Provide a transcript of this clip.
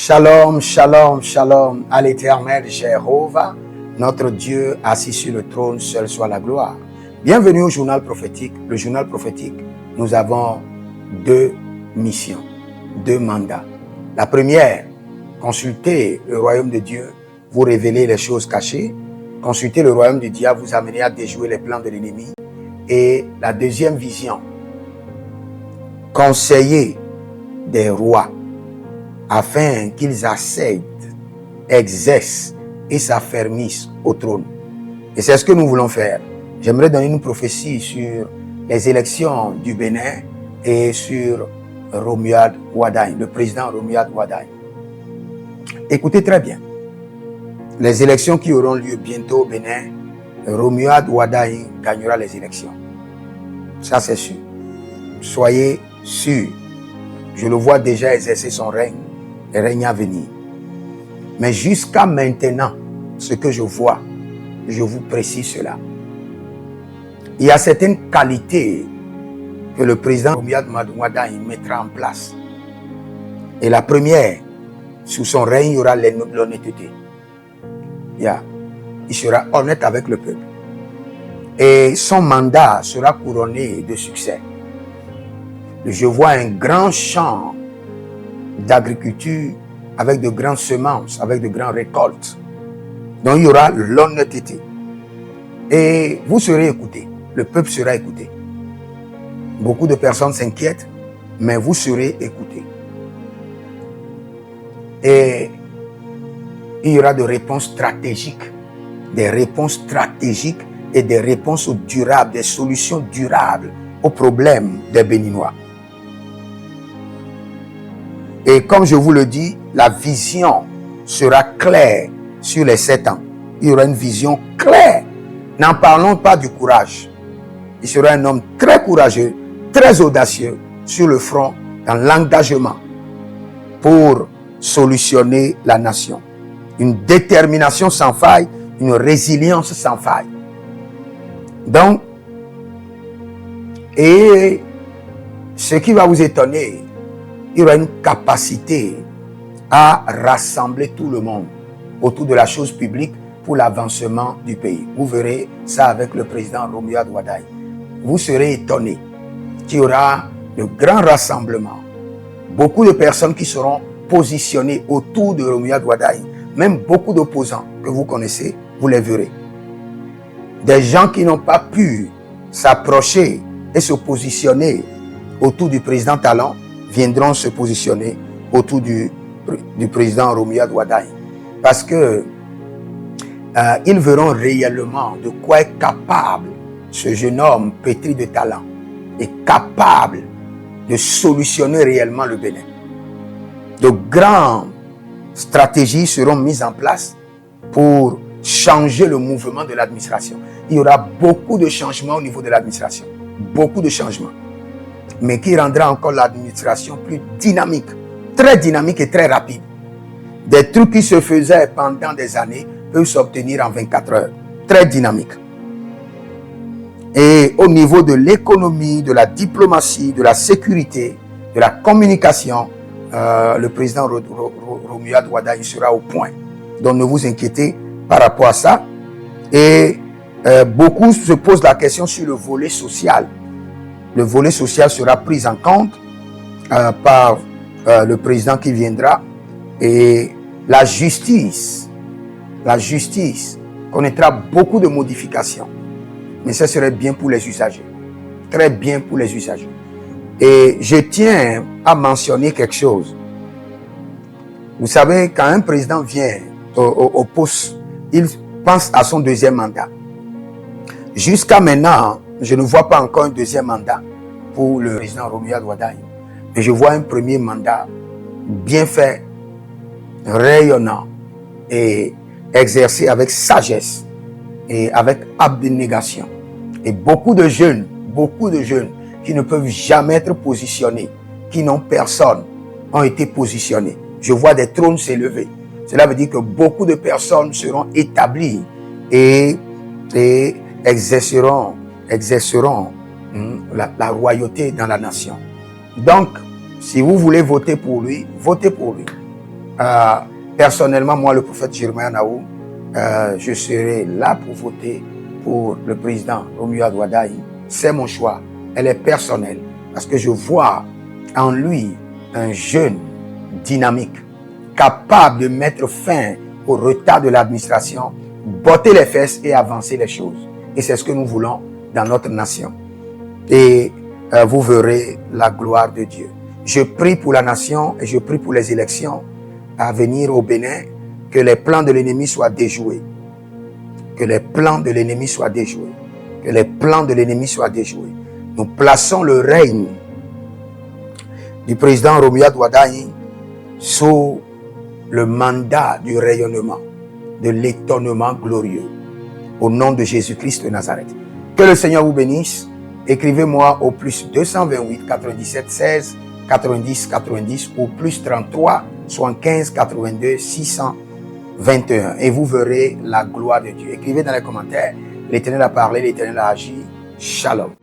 Shalom, shalom, shalom à l'Éternel Jéhovah, notre Dieu assis sur le trône, seul soit la gloire. Bienvenue au journal prophétique. Le journal prophétique, nous avons deux missions, deux mandats. La première, consulter le royaume de Dieu, vous révéler les choses cachées. Consulter le royaume du diable, vous amener à déjouer les plans de l'ennemi. Et la deuxième vision, conseiller des rois, afin qu'ils accèdent, exercent et s'affermissent au trône. Et c'est ce que nous voulons faire. J'aimerais donner une prophétie sur les élections du Bénin et sur Romuald Wadagne, le président Romuald Wadagne. Écoutez très bien. Les élections qui auront lieu bientôt au Bénin, Romuald Wadagne gagnera les élections. Ça, c'est sûr. Soyez sûrs. Je le vois déjà exercer son règne. Et règne à venir. Mais jusqu'à maintenant, ce que je vois, je vous précise cela. Il y a certaines qualités que le président Romuald Wadagne mettra en place. Et la première, sous son règne, il y aura l'honnêteté. Il sera honnête avec le peuple. Et son mandat sera couronné de succès. Je vois un grand champ d'agriculture avec de grandes semences, avec de grandes récoltes. Donc il y aura l'honnêteté. Et vous serez écoutés. Le peuple sera écouté. Beaucoup de personnes s'inquiètent, mais vous serez écoutés. Et il y aura des réponses stratégiques. Des réponses stratégiques et des réponses durables, des solutions durables aux problèmes des Béninois. Et comme je vous le dis, la vision sera claire sur les 7 ans. Il y aura une vision claire. N'en parlons pas du courage. Il sera un homme très courageux, très audacieux sur le front, dans l'engagement pour solutionner la nation. Une détermination sans faille, une résilience sans faille. Donc, et ce qui va vous étonner, il y aura une capacité à rassembler tout le monde autour de la chose publique pour l'avancement du pays. Vous verrez ça avec le président Romuald Wadagne. Vous serez étonnés qu'il y aura de grands rassemblements. Beaucoup de personnes qui seront positionnées autour de Romuald Wadagne. Même beaucoup d'opposants que vous connaissez, vous les verrez. Des gens qui n'ont pas pu s'approcher et se positionner autour du président Talon viendront se positionner autour du président Romuald Wadagne. Parce que ils verront réellement de quoi est capable ce jeune homme pétri de talent, est capable de solutionner réellement le Bénin. De grandes stratégies seront mises en place pour changer le mouvement de l'administration. Il y aura beaucoup de changements au niveau de l'administration. Beaucoup de changements. Mais qui rendra encore l'administration plus dynamique, très dynamique et très rapide. Des trucs qui se faisaient pendant des années peuvent s'obtenir en 24 heures. Très dynamique. Et au niveau de l'économie, de la diplomatie, de la sécurité, de la communication, le président Romuald Wadagne sera au point. Donc ne vous inquiétez par rapport à ça. Et beaucoup se posent la question sur le volet social. Le volet social sera pris en compte par le président qui viendra. Et la justice connaîtra beaucoup de modifications. Mais ça serait bien pour les usagers. Très bien pour les usagers. Et je tiens à mentionner quelque chose. Vous savez, quand un président vient au poste, il pense à son deuxième mandat. Jusqu'à maintenant, je ne vois pas encore un deuxième mandat pour le président Romuald Wadagne. Mais je vois un premier mandat bien fait, rayonnant et exercé avec sagesse et avec abnégation. Et beaucoup de jeunes qui ne peuvent jamais être positionnés, qui n'ont personne, ont été positionnés. Je vois des trônes s'élever. Cela veut dire que beaucoup de personnes seront établies et exerceront la royauté dans la nation. Donc, si vous voulez voter pour lui, votez pour lui. Personnellement, moi, le prophète Jeremiah Naou, je serai là pour voter pour le président Romuald Wardai. C'est mon choix. Elle est personnelle parce que je vois en lui un jeune dynamique, capable de mettre fin au retard de l'administration, botter les fesses et avancer les choses. Et c'est ce que nous voulons dans notre nation. Et vous verrez la gloire de Dieu. Je prie pour la nation et je prie pour les élections à venir au Bénin, que les plans de l'ennemi soient déjoués. Que les plans de l'ennemi soient déjoués. Que les plans de l'ennemi soient déjoués. Nous plaçons le règne du président Romuald Wardai sous le mandat du rayonnement, de l'étonnement glorieux. Au nom de Jésus-Christ de Nazareth. Que le Seigneur vous bénisse. Écrivez-moi au plus 228 97 16 90 90 ou plus 33 75 82 621 et vous verrez la gloire de Dieu. Écrivez dans les commentaires, l'Éternel a parlé, l'Éternel a agi. Shalom.